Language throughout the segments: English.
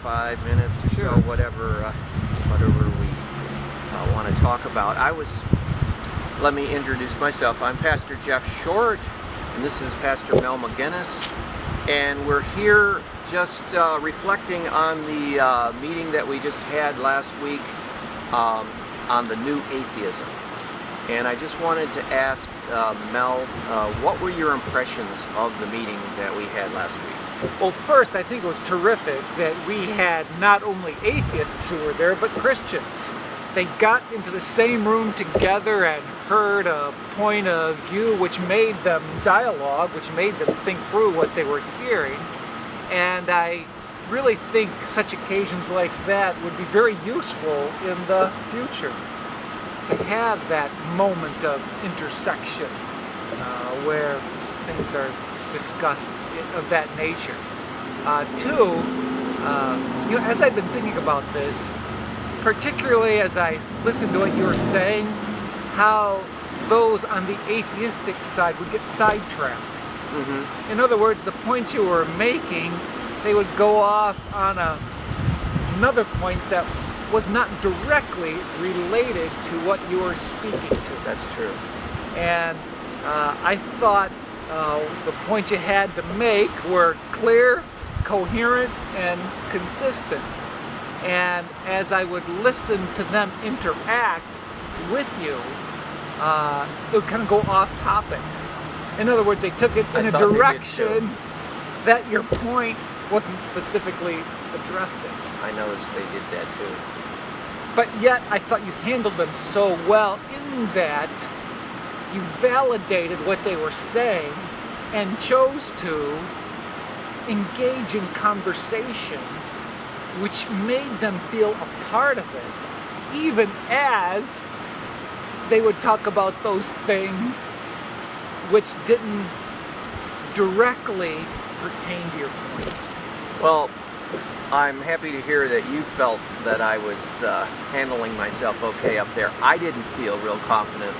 45 minutes or Sure. so, whatever we want to talk about. Let me introduce myself. I'm Pastor Jeff Short, and this is Pastor Mcginnis, and we're here just reflecting on the meeting that we just had last week on the new atheism. And I just wanted to ask Mel, what were your impressions of the meeting that we had last week? Well, first, I think it was terrific that we had not only atheists who were there, but Christians. They got into the same room together and heard a point of view which made them dialogue, which made them think through what they were hearing. And I really think such occasions like that would be very useful in the future, to have that moment of intersection where things are discussed of that nature. Two, as I've been thinking about this, particularly as I listened to what you were saying, how those on the atheistic side would get sidetracked. Mm-hmm. In other words, the points you were making, they would go off on another point that was not directly related to what you were speaking to. That's true. And I thought the points you had to make were clear, coherent, and consistent. And as I would listen to them interact with you, it would kind of go off topic. In other words, they took it in a direction that your point wasn't specifically addressing. I noticed they did that too. But yet, I thought you handled them so well in that you validated what they were saying and chose to engage in conversation, which made them feel a part of it, even as they would talk about those things which didn't directly pertain to your point. Well, I'm happy to hear that you felt that I was handling myself okay up there. I didn't feel real confident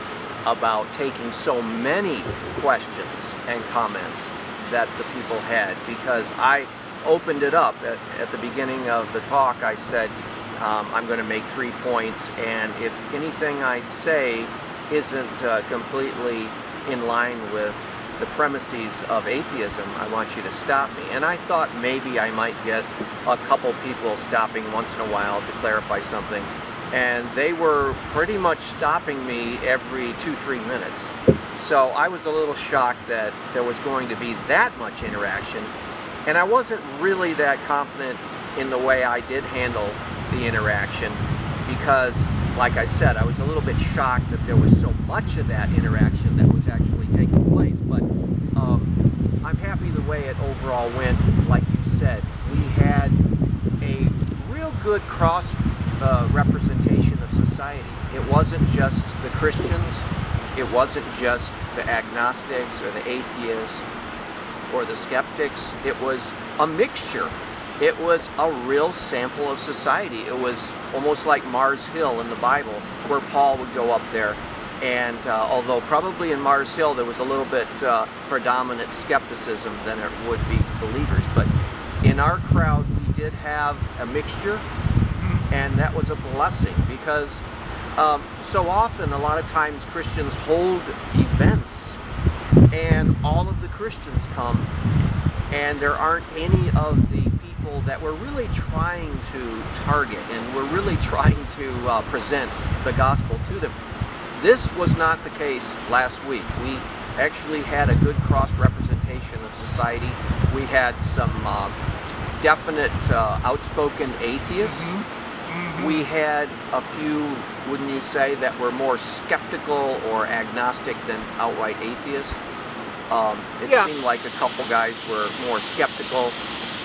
about taking so many questions and comments that the people had, because I opened it up at the beginning of the talk. I said I'm going to make 3 points, and if anything I say isn't completely in line with the premises of atheism, I want you to stop me. And I thought maybe I might get a couple people stopping once in a while to clarify something, and they were pretty much stopping me every 2-3 minutes. So I was a little shocked that there was going to be that much interaction, and I wasn't really that confident in the way I did handle the interaction, because like I said, I was a little bit shocked that there was so much of that interaction that was actually taking place. But I'm happy the way it overall went. Like you said, we had a real good cross representation of society. It wasn't just the Christians, it wasn't just the agnostics or the atheists or the skeptics. It was a mixture. It was a real sample of society. It was almost like Mars Hill in the Bible, where Paul would go up there, and although probably in Mars Hill there was a little bit predominant skepticism than it would be believers, but in our crowd we did have a mixture, and that was a blessing, because so often, a lot of times, Christians hold events and all of the Christians come, and there aren't any of the people that we're really trying to target and we're really trying to present the gospel to them. This was not the case last week. We actually had a good cross-representation of society. We had some definite outspoken atheists. We had a few, wouldn't you say, that were more skeptical or agnostic than outright atheists. It seemed like a couple guys were more skeptical.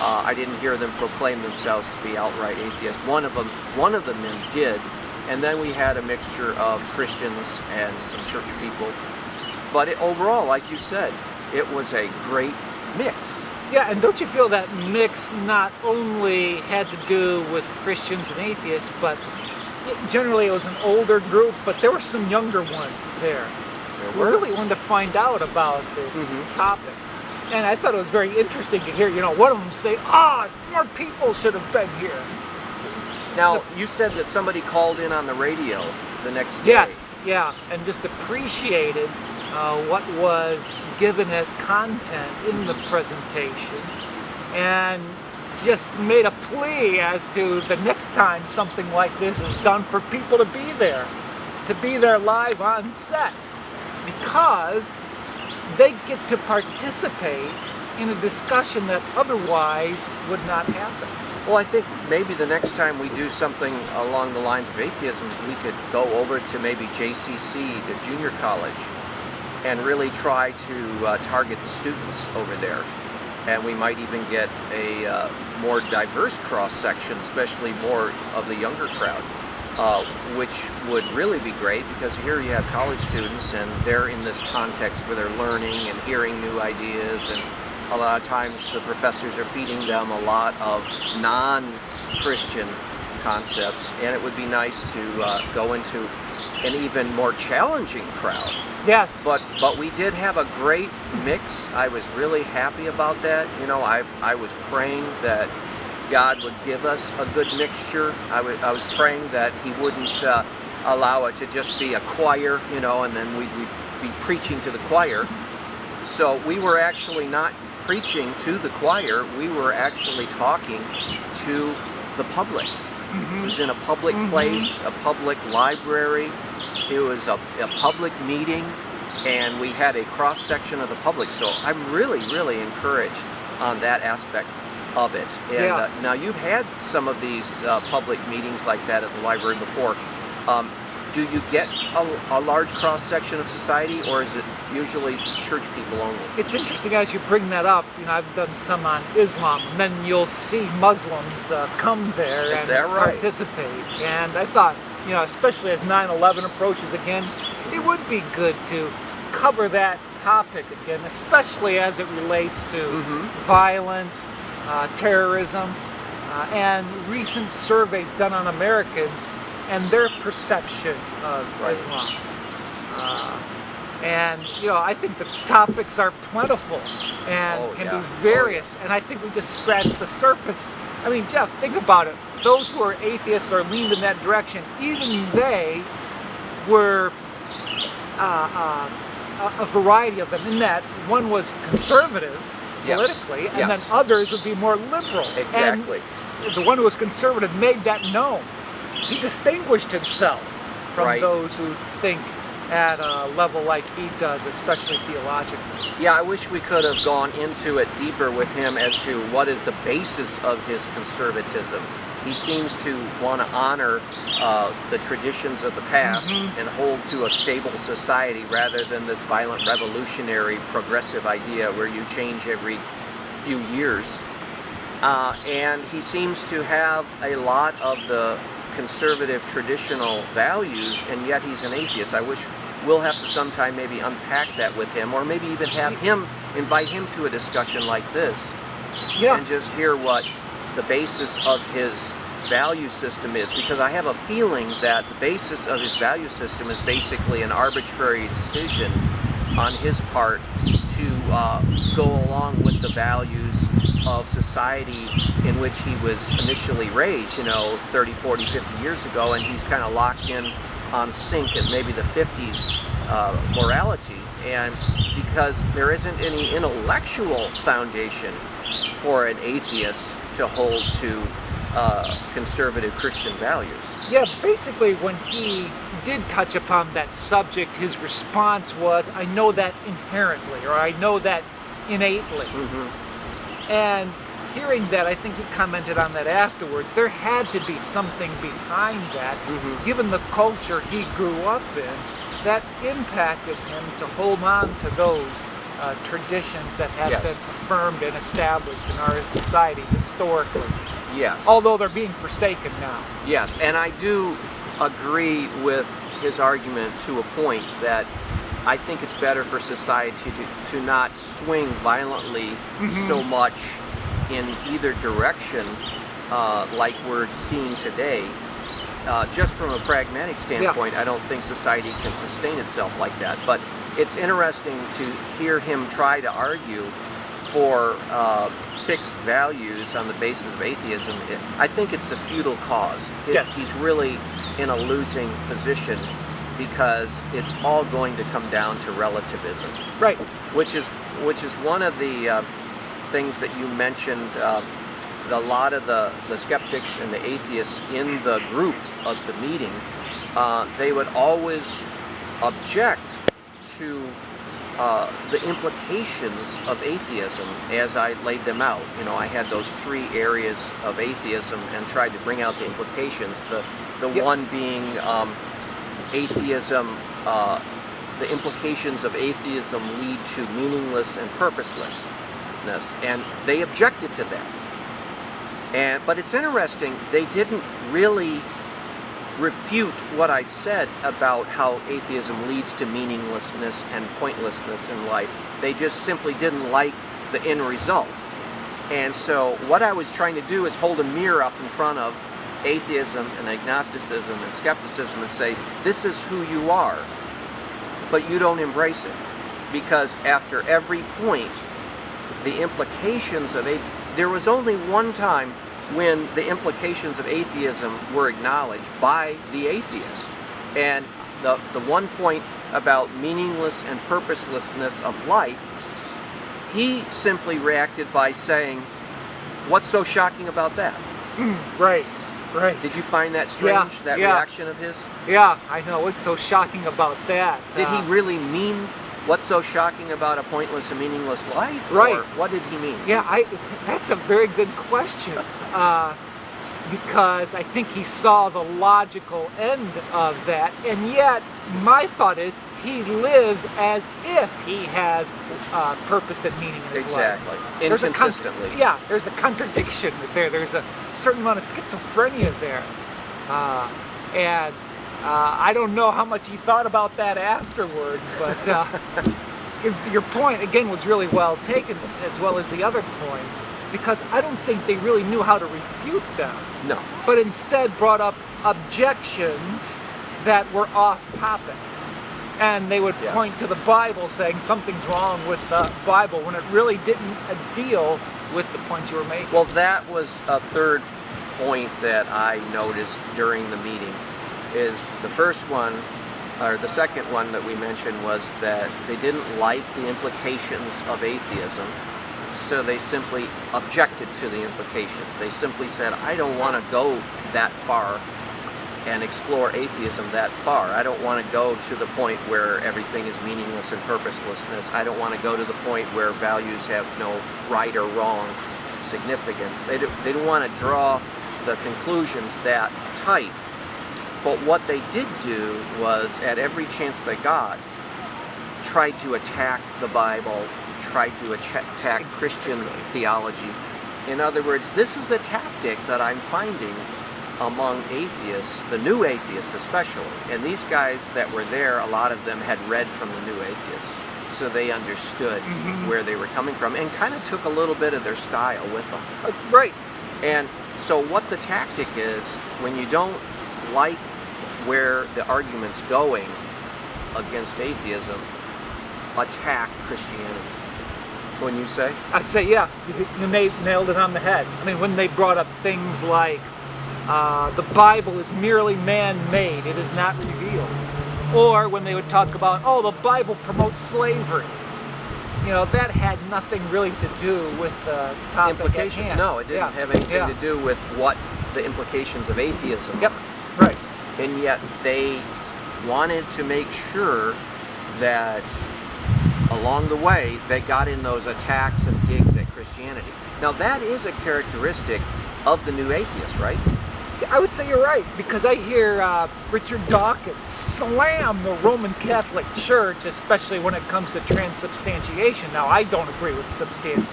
I didn't hear them proclaim themselves to be outright atheists. One of the men did, and then we had a mixture of Christians and some church people. But overall, like you said, it was a great mix. Yeah, and don't you feel that mix not only had to do with Christians and atheists, but generally it was an older group, but there were some younger ones there. We really wanted to find out about this topic. And I thought it was very interesting to hear, one of them say, more people should have been here. Now, you said that somebody called in on the radio the next day. Yes, yeah, and just appreciated what was given as content in the presentation, and just made a plea as to the next time something like this is done for people to be there live on set, because they get to participate in a discussion that otherwise would not happen. Well, I think maybe the next time we do something along the lines of atheism, we could go over to maybe JCC, the junior college, and really try to target the students over there. And we might even get a more diverse cross-section, especially more of the younger crowd, which would really be great, because here you have college students and they're in this context where they're learning and hearing new ideas, and a lot of times the professors are feeding them a lot of non-Christian concepts, and it would be nice to go into an even more challenging crowd. Yes. But we did have a great mix. I was really happy about that. I was praying that God would give us a good mixture. I was praying that He wouldn't allow it to just be a choir, and then we'd be preaching to the choir. So we were actually not preaching to the choir. We were actually talking to the public. It was in a public place, a public library. It was a public meeting, and we had a cross-section of the public. So I'm really, really encouraged on that aspect of it. And now you've had some of these public meetings like that at the library before. Do you get a large cross-section of society, or is it usually church people only? It's interesting as you bring that up. I've done some on Islam, and then you'll see Muslims come there and participate. And I thought, especially as 9/11 approaches again, it would be good to cover that topic again, especially as it relates to violence, terrorism, and recent surveys done on Americans and their perception of Islam. And I think the topics are plentiful and can be various, and I think we just scratched the surface. I mean, Jeff, think about it. Those who are atheists or leaned in that direction, even they were a variety of them, in that one was conservative politically, and then others would be more liberal. Exactly. And the one who was conservative made that known. He distinguished himself from those who think at a level like he does, especially theologically. Yeah, I wish we could have gone into it deeper with him as to what is the basis of his conservatism. He seems to want to honor the traditions of the past and hold to a stable society, rather than this violent, revolutionary, progressive idea where you change every few years. And he seems to have a lot of the conservative traditional values, and yet he's an atheist. I wish we'll have to sometime maybe unpack that with him, or maybe even have him, invite him to a discussion like this, and just hear what the basis of his value system is, because I have a feeling that the basis of his value system is basically an arbitrary decision on his part to go along with the values of society in which he was initially raised, 30, 40, 50 years ago, and he's kind of locked in on sync at maybe the 50s morality. And because there isn't any intellectual foundation for an atheist to hold to conservative Christian values. Yeah, basically when he did touch upon that subject, his response was, I know that inherently, or I know that innately. And hearing that, I think he commented on that afterwards, there had to be something behind that, given the culture he grew up in, that impacted him to hold on to those traditions that have been affirmed and established in our society historically. Yes. Although they're being forsaken now. Yes, and I do agree with his argument to a point that I think it's better for society to not swing violently so much in either direction like we're seeing today. Just from a pragmatic standpoint, I don't think society can sustain itself like that. But it's interesting to hear him try to argue for fixed values on the basis of atheism, I think it's a futile cause. Yes. He's really in a losing position because it's all going to come down to relativism. Right. Which is one of the things that you mentioned. A lot of the skeptics and the atheists in the group of the meeting, they would always object to the implications of atheism as I laid them out. You know, I had those 3 areas of atheism and tried to bring out the implications. The Yep. one being atheism, the implications of atheism lead to meaningless and purposelessness, and they objected to that. But it's interesting, they didn't really refute what I said about how atheism leads to meaninglessness and pointlessness in life. They just simply didn't like the end result. And so what I was trying to do is hold a mirror up in front of atheism and agnosticism and skepticism and say, this is who you are, but you don't embrace it. Because after every point, the implications of atheism, there was only one time when the implications of atheism were acknowledged by the atheist. And the one point about meaningless and purposelessness of life, he simply reacted by saying, what's so shocking about that? Right, right. Did you find that strange, that reaction of his? Yeah, I know. What's so shocking about that? Did he really mean what's so shocking about a pointless and meaningless life? Right. Or what did he mean? Yeah, that's a very good question. Because I think he saw the logical end of that, and yet my thought is he lives as if he has purpose and meaning in his life. Exactly. Inconsistently. There's a contradiction there. There's a certain amount of schizophrenia there. And I don't know how much he thought about that afterwards, but your point, again, was really well taken, as well as the other points, because I don't think they really knew how to refute them. No. But instead brought up objections that were off topic. And they would point to the Bible saying something's wrong with the Bible when it really didn't deal with the point you were making. Well, that was a third point that I noticed during the meeting. Is the first one, or the second one that we mentioned, was that they didn't like the implications of atheism, so they simply objected to the implications. They simply said, I don't want to go that far and explore atheism that far. I don't want to go to the point where everything is meaningless and purposelessness. I don't want to go to the point where values have no right or wrong significance. They don't want to draw the conclusions that tight. But what they did do was, at every chance they got, tried to attack the Bible, tried to attack Christian theology. In other words, this is a tactic that I'm finding among atheists, the new atheists especially. And these guys that were there, a lot of them had read from the new atheists, so they understood where they were coming from and kind of took a little bit of their style with them. Right. And so what the tactic is, when you don't like where the argument's going against atheism, attack Christianity. When you say? I'd say, yeah, you nailed it on the head. I mean, when they brought up things like the Bible is merely man-made, it is not revealed. Or when they would talk about, oh, the Bible promotes slavery. You know, that had nothing really to do with the topic implications. at hand. No, it didn't have anything to do with what the implications of atheism Yep, are. right. And yet they wanted to make sure that along the way they got in those attacks and digs at Christianity. Now that is a characteristic of the new atheists, right? I would say you're right, because I hear Richard Dawkins slam the Roman Catholic Church, especially when it comes to transubstantiation. Now, I don't agree with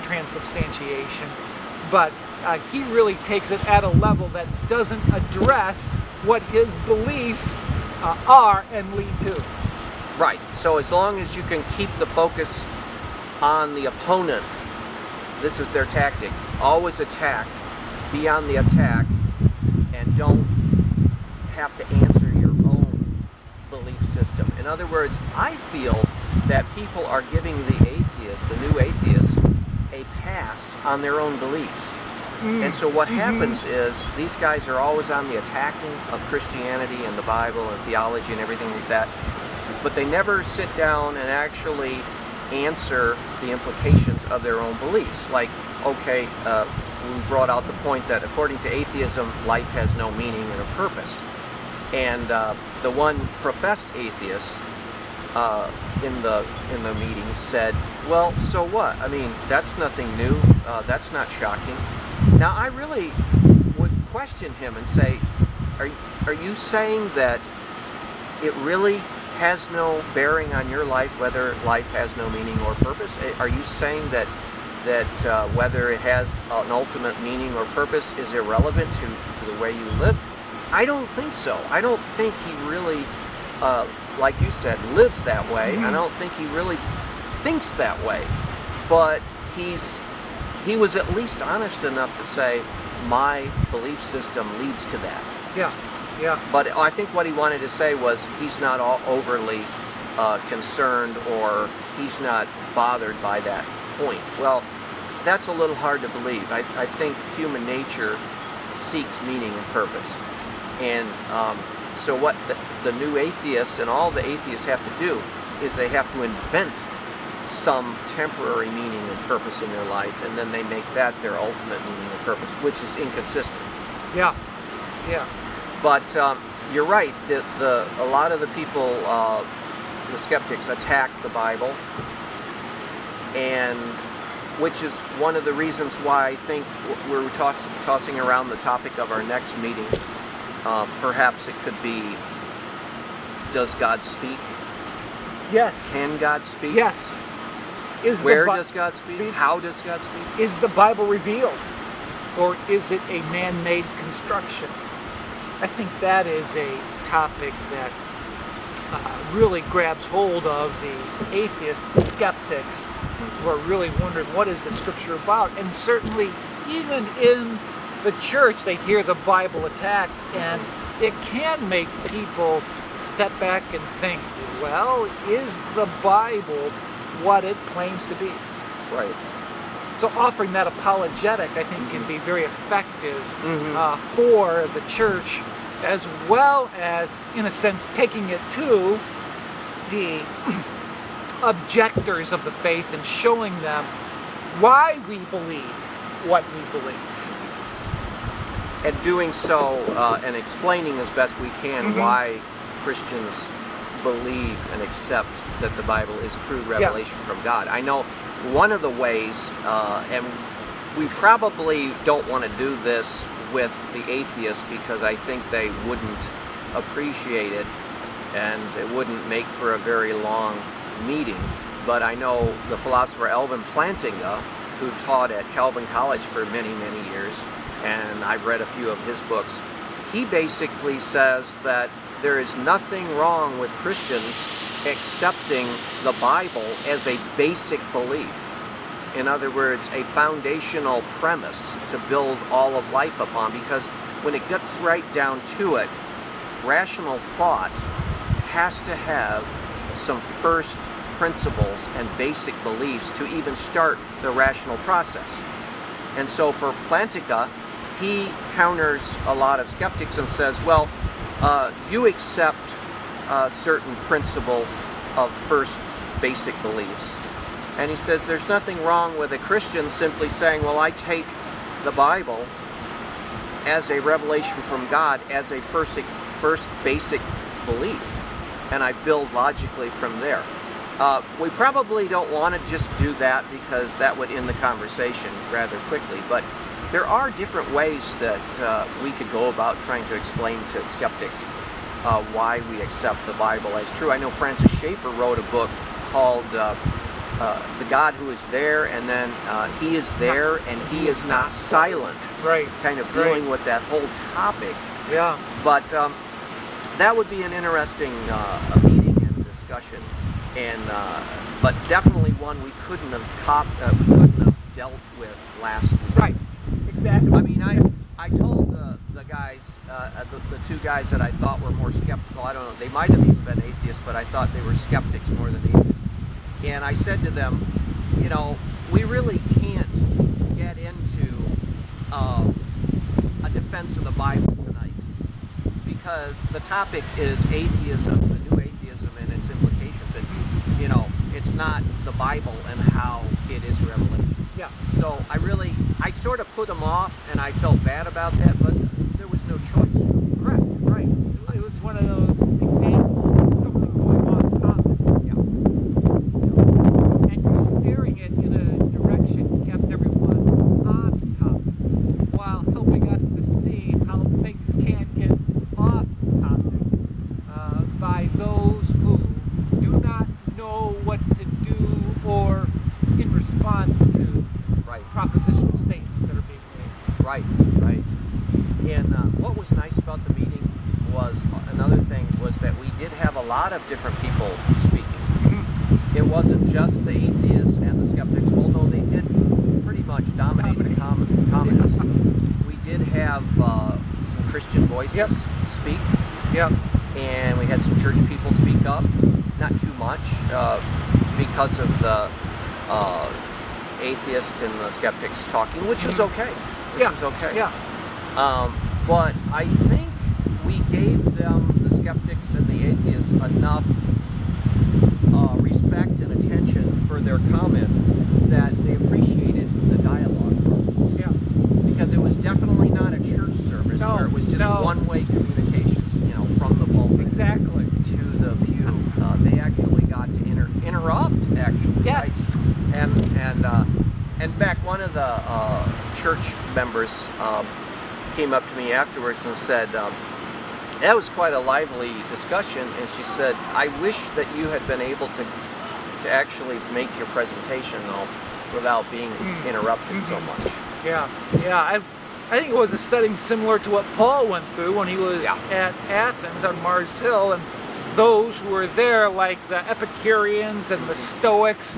transubstantiation, but he really takes it at a level that doesn't address what his beliefs are and lead to. Right. So as long as you can keep the focus on the opponent, this is their tactic. Always attack, be on the attack, and don't have to answer your own belief system. In other words, I feel that people are giving the atheists, the new atheists, a pass on their own beliefs. And so what happens is these guys are always on the attacking of Christianity and the Bible and theology and everything like that, but they never sit down and actually answer the implications of their own beliefs. Like, okay, we brought out the point that according to atheism, life has no meaning and a purpose. And the one professed atheist in the meeting said, well, so what? I mean, that's nothing new. That's not shocking. Now, I really would question him and say, are you saying that it really has no bearing on your life whether life has no meaning or purpose? Are you saying that whether it has an ultimate meaning or purpose is irrelevant to the way you live? I don't think so. I don't think he really, like you said, lives that way. I don't think he really thinks that way. But he was at least honest enough to say, my belief system leads to that. Yeah, yeah. But I think what he wanted to say was he's not all overly concerned, or he's not bothered by that point. Well, that's a little hard to believe. I think human nature seeks meaning and purpose. And so what the new atheists and all the atheists have to do is they have to invent some temporary meaning and purpose in their life, and then they make that their ultimate meaning and purpose, which is inconsistent. Yeah, yeah. But you're right. A lot of the people, the skeptics, attack the Bible, and which is one of the reasons why I think we're tossing around the topic of our next meeting. Perhaps it could be, does God speak? Yes. Can God speak? Yes. Where does God speak? How does God speak? Is the Bible revealed, or is it a man-made construction? I think that is a topic that really grabs hold of the atheist skeptics who are really wondering, what is the Scripture about? And certainly, even in the church, they hear the Bible attacked, and it can make people step back and think, well, is the Bible what it claims to be? Right. So offering that apologetic, I think, can be very effective for the church, as well as, in a sense, taking it to the objectors of the faith and showing them why we believe what we believe. And doing so and explaining as best we can why Christians believe and accept that the Bible is true revelation from God. I know one of the ways, and we probably don't want to do this with the atheists because I think they wouldn't appreciate it and it wouldn't make for a very long meeting. But I know the philosopher Alvin Plantinga, who taught at Calvin College for many, many years, and I've read a few of his books, he basically says that there is nothing wrong with Christians accepting the Bible as a basic belief. In other words, a foundational premise to build all of life upon, because when it gets right down to it, rational thought has to have some first principles and basic beliefs to even start the rational process. And so for Plantinga, he counters a lot of skeptics and says, well, you accept certain principles of first basic beliefs. And he says there's nothing wrong with a Christian simply saying, well, I take the Bible as a revelation from God as a first basic belief, and I build logically from there. We probably don't want to just do that because that would end the conversation rather quickly, but there are different ways that we could go about trying to explain to skeptics why we accept the Bible as true. I know Francis Schaeffer wrote a book called The God Who Is There, and then He Is There and He Is Not Silent. Right. Kind of dealing with that whole topic. Yeah. But that would be an interesting meeting and discussion, and but definitely one we couldn't have dealt with last week. Right. Exactly. I mean, I told the guys, the two guys that I thought were more skeptical, I don't know, they might have even been atheists, but I thought they were skeptics more than atheists. And I said to them, you know, we really can't get into a defense of the Bible tonight, because the topic is atheism, the new atheism and its implications, and you know, it's not the Bible and how it is revelation. Yeah. So I sort of put them off, and I felt bad about that, but there was no choice. Correct. Right. It was one of those examples of something going on topic. Yeah. And you're steering it in a direction kept everyone on topic, while helping us to see how things can get off topic by those who do not know what to do, or in response to propositional statements that are being made. Right. And what was nice about the meeting was, another thing was that we did have a lot of different people speaking. Mm-hmm. It wasn't just the atheists and the skeptics, although they did pretty much dominate the comments. We did have some Christian voices speak. Yep. And we had some church people speak up. Not too much, because of the atheists and the skeptics talking, which was okay. Yeah. But I think we gave them, the skeptics and the atheists, enough respect and attention for their comments that they appreciated the dialogue. Yeah. Because it was definitely not a church service where it was just one-way communication, you know, from the pulpit Exactly. to the pew. They actually got to interrupt, actually. Yes. Right? And in fact, one of the church members came up to me afterwards and said, that was quite a lively discussion, and she said, I wish that you had been able to actually make your presentation, though, without being interrupted so much. Yeah. I think it was a setting similar to what Paul went through when he was at Athens on Mars Hill, and those who were there, like the Epicureans and the Stoics,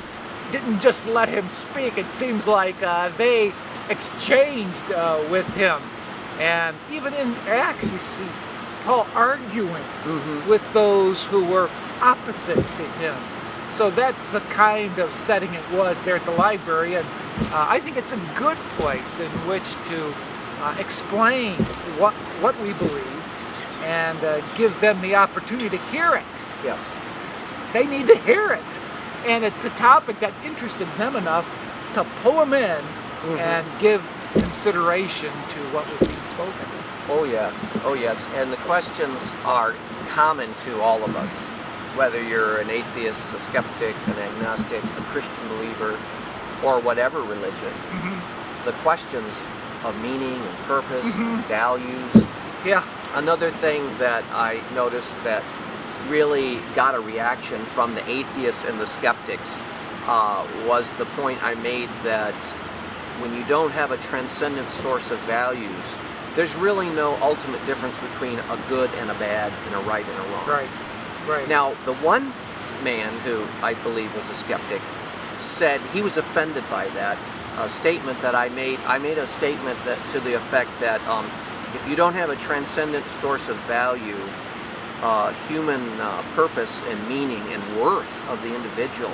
didn't just let him speak. It seems like they exchanged with him. And even in Acts, you see Paul arguing with those who were opposite to him. So that's the kind of setting it was there at the library, and I think it's a good place in which to explain what we believe and give them the opportunity to hear it. Yes. They need to hear it. And it's a topic that interested them enough to pull them in and give consideration to what was being spoken. Oh yes. And the questions are common to all of us, whether you're an atheist, a skeptic, an agnostic, a Christian believer, or whatever religion. The questions of meaning and purpose, values. Yeah. Another thing that I noticed that really got a reaction from the atheists and the skeptics was the point I made that when you don't have a transcendent source of values, there's really no ultimate difference between a good and a bad and a right and a wrong. Right. Now, the one man who I believe was a skeptic said he was offended by that statement that I made. I made a statement that to the effect that if you don't have a transcendent source of value, human purpose and meaning and worth of the individual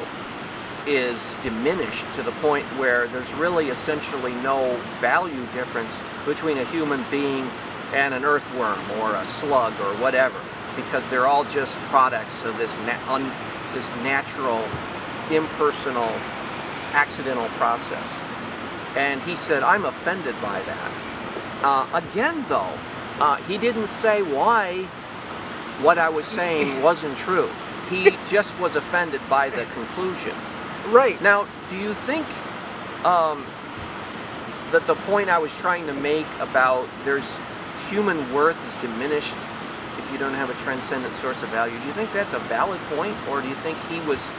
is diminished to the point where there's really essentially no value difference between a human being and an earthworm or a slug or whatever, because they're all just products of this natural, impersonal, accidental process. And he said, I'm offended by that. Again, though, he didn't say why what I was saying wasn't true. He just was offended by the conclusion. Right. Now, do you think that the point I was trying to make about there's human worth is diminished if you don't have a transcendent source of value, do you think that's a valid point, or do you think he was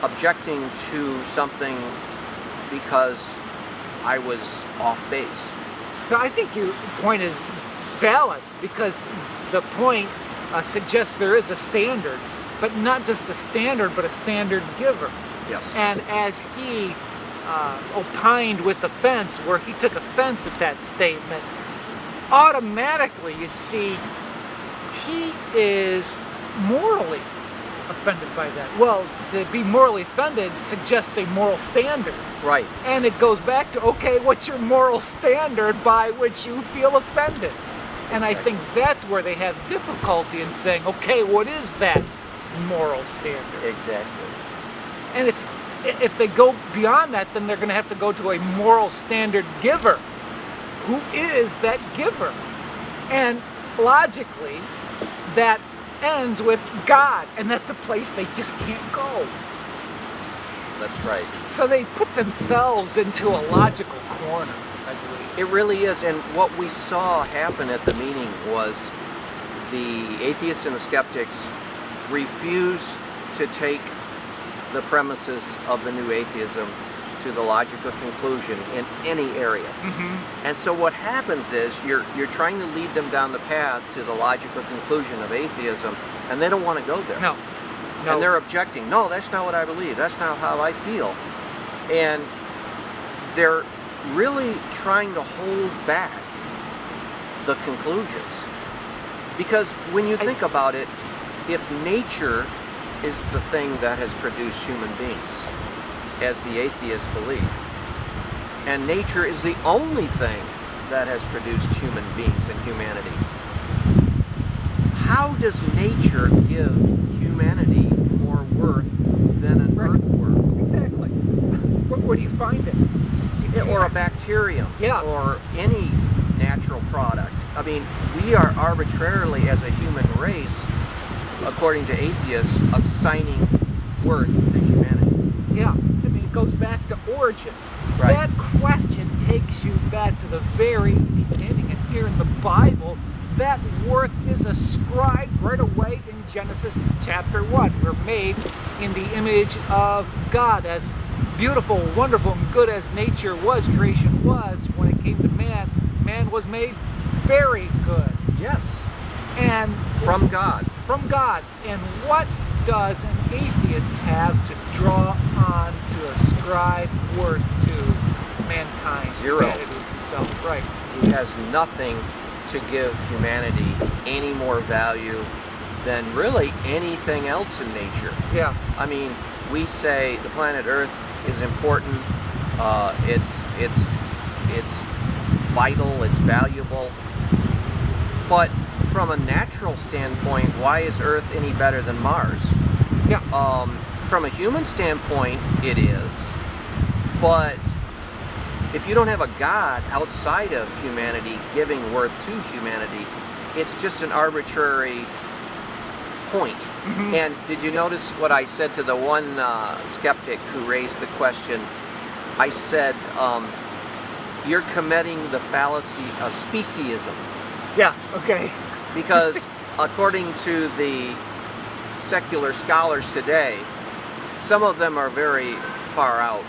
objecting to something because I was off base? So I think your point is valid, because the point suggests there is a standard, but not just a standard, but a standard giver. Yes. And as he opined with offense, where he took offense at that statement, automatically, you see, he is morally offended by that? Well, to be morally offended suggests a moral standard. Right. And it goes back to, okay, what's your moral standard by which you feel offended? And I think that's where they have difficulty in saying, okay, what is that moral standard? Exactly. And if they go beyond that, then they're going to have to go to a moral standard giver. Who is that giver? And logically, that ends with God, and that's a place they just can't go. That's right. So they put themselves into a logical corner, I believe. It really is, and what we saw happen at the meeting was the atheists and the skeptics refuse to take the premises of the new atheism to the logical conclusion in any area. Mm-hmm. And so what happens is you're trying to lead them down the path to the logical conclusion of atheism, and they don't want to go there. No. And they're objecting. No, that's not what I believe. That's not how I feel. And they're really trying to hold back the conclusions. Because when you think about it, if nature is the thing that has produced human beings, as the atheists believe, and nature is the only thing that has produced human beings and humanity, how does nature give humanity more worth than an earthworm? Exactly. Where do you find it? Or a bacterium, Yeah. or any natural product. I mean, we are arbitrarily, as a human race, according to atheists, assigning worth to humanity. Yeah, I mean, it goes back to origin. Right. That question takes you back to the very beginning, and here in the Bible, that worth is ascribed right away in Genesis chapter 1. We're made in the image of God. As beautiful, wonderful, and good as nature was, creation was, when it came to man, man was made very good. Yes. And From God. From God. And what does an atheist have to draw on to ascribe worth to mankind? Zero. Humanity himself. Right. He has nothing to give humanity any more value than really anything else in nature. Yeah. I mean, we say the planet Earth is important. It's vital. It's valuable. But from a natural standpoint, why is Earth any better than Mars? Yeah. From a human standpoint, it is. But if you don't have a God outside of humanity giving worth to humanity, it's just an arbitrary point. Mm-hmm. And did you notice what I said to the one skeptic who raised the question? I said, you're committing the fallacy of speciesism. Yeah. Okay. Because according to the secular scholars today, some of them are very far out.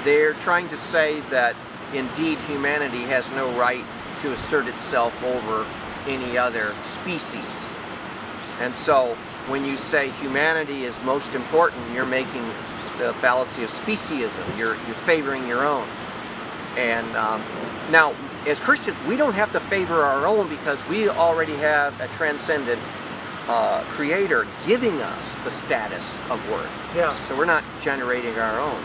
They're trying to say that indeed humanity has no right to assert itself over any other species. And so when you say humanity is most important, you're making the fallacy of speciesism. You're favoring your own. And now, as Christians, we don't have to favor our own because we already have a transcendent creator giving us the status of worth. Yeah. So we're not generating our own.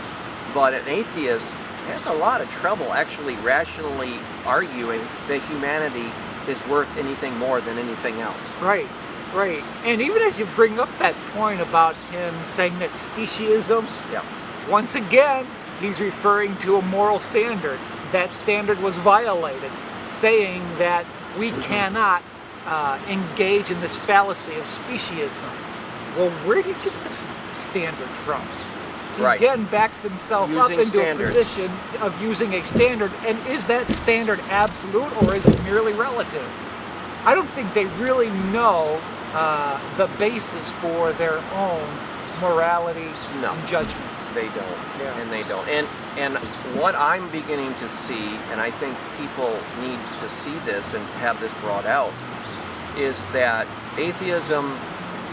But an atheist has a lot of trouble actually rationally arguing that humanity is worth anything more than anything else. Right. Right. And even as you bring up that point about him saying that speciesism, Yeah. once again, he's referring to a moral standard. That standard was violated, saying that we cannot engage in this fallacy of speciesism. Well, where did he get this standard from? He Right. again backs himself up Using into standards. a position of using a standard, and is that standard absolute or is it merely relative? I don't think they really know the basis for their own morality No. and judgments. They don't. Yeah. And they don't. And what I'm beginning to see, and I think people need to see this and have this brought out, is that atheism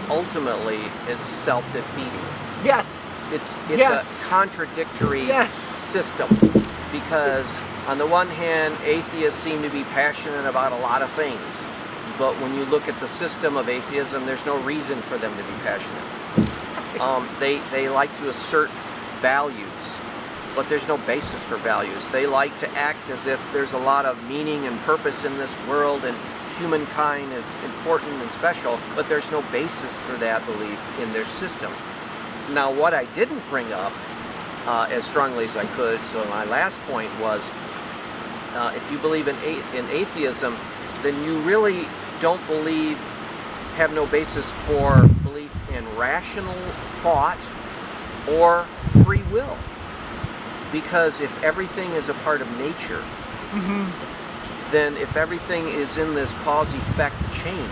ultimately is self-defeating. Yes. It's Yes. a contradictory Yes. system, because on the one hand, atheists seem to be passionate about a lot of things, but when you look at the system of atheism, there's no reason for them to be passionate. They like to assert values, but there's no basis for values. They like to act as if there's a lot of meaning and purpose in this world, and humankind is important and special, but there's no basis for that belief in their system. Now, what I didn't bring up as strongly as I could, so my last point was, if you believe in atheism, then you really don't have no basis for belief in rational thought or free will. Because if everything is a part of nature, then if everything is in this cause-effect chain,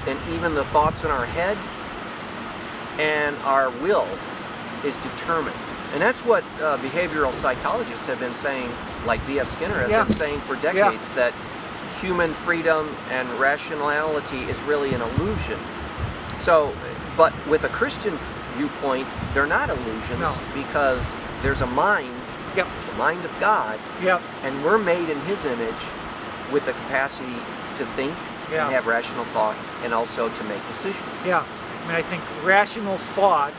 then even the thoughts in our head and our will is determined. And that's what behavioral psychologists have been saying, like B.F. Skinner has been saying for decades, that human freedom and rationality is really an illusion. So, but with a Christian viewpoint, they're not illusions, because there's a mind, the mind of God, and we're made in His image with the capacity to think and have rational thought, and also to make decisions. Yeah, I mean, I think rational thought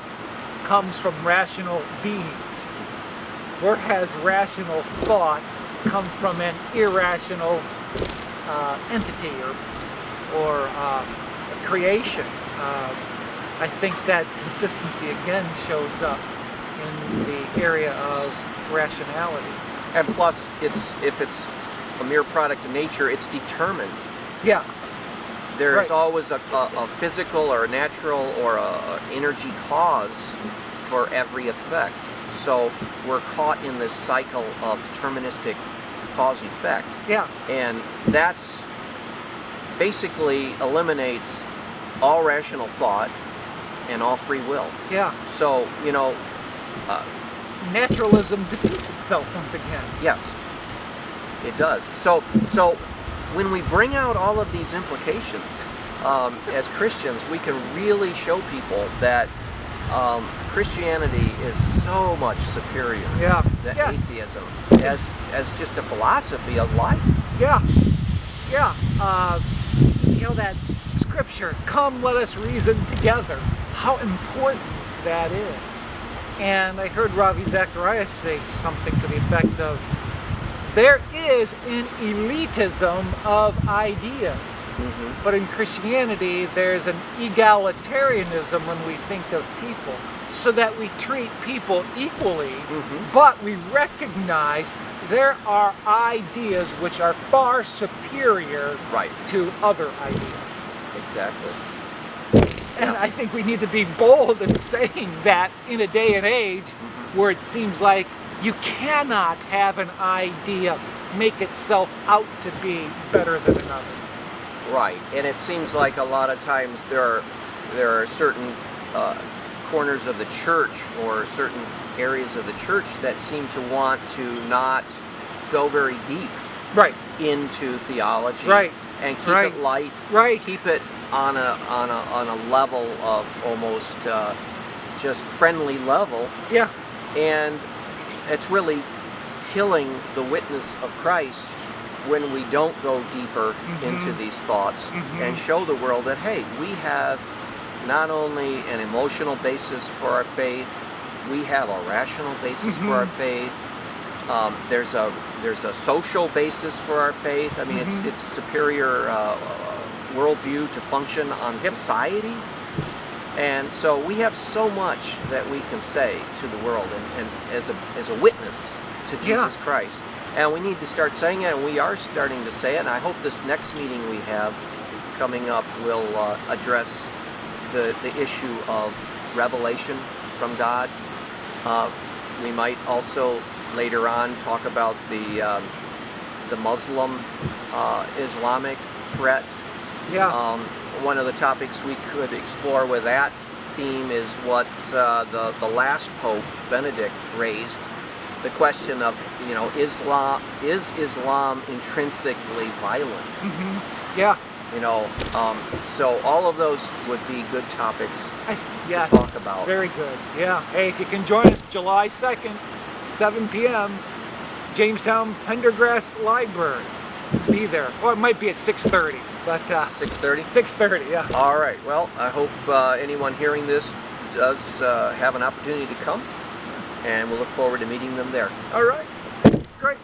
comes from rational beings, whereas rational thought comes from an irrational entity or creation. I think that consistency again shows up in the area of rationality. And plus, if it's a mere product of nature, it's determined. Yeah. There's always a physical or a natural or a energy cause for every effect. So we're caught in this cycle of deterministic cause-effect. Yeah. And that's basically eliminates all rational thought and all free will. Yeah. So, you know, naturalism defeats itself once again. Yes, it does. So when we bring out all of these implications, as Christians, we can really show people that Christianity is so much superior to atheism as just a philosophy of life. Yeah. You know that scripture, "Come, let us reason together." How important that is. And I heard Ravi Zacharias say something to the effect of, there is an elitism of ideas, but in Christianity there's an egalitarianism when we think of people, so that we treat people equally, but we recognize there are ideas which are far superior to other ideas. Exactly. And I think we need to be bold in saying that in a day and age where it seems like you cannot have an idea make itself out to be better than another. Right, and it seems like a lot of times there are certain corners of the church or certain areas of the church that seem to want to not go very deep into theology, and keep it light, keep it on a level of almost just friendly level. Yeah, and it's really killing the witness of Christ when we don't go deeper into these thoughts and show the world that, hey, we have not only an emotional basis for our faith, we have a rational basis for our faith. There's a social basis for our faith. I mean, it's superior worldview to function on society. And so we have so much that we can say to the world and as a witness to Jesus Christ. And we need to start saying it, and we are starting to say it. And I hope this next meeting we have coming up will address the issue of revelation from God. We might also later on talk about the Muslim Islamic threat. One of the topics we could explore with that theme is what the last Pope, Benedict, raised. The question of, you know, is Islam intrinsically violent? You know, so all of those would be good topics to talk about. Very good. Yeah. Hey, if you can join us July 2nd, 7 p.m., Jamestown Pendergrass Library. Be there. Or it might be at 6:30. But 6:30? 6:30, yeah. All right. Well, I hope anyone hearing this does have an opportunity to come, and we'll look forward to meeting them there. All right, great.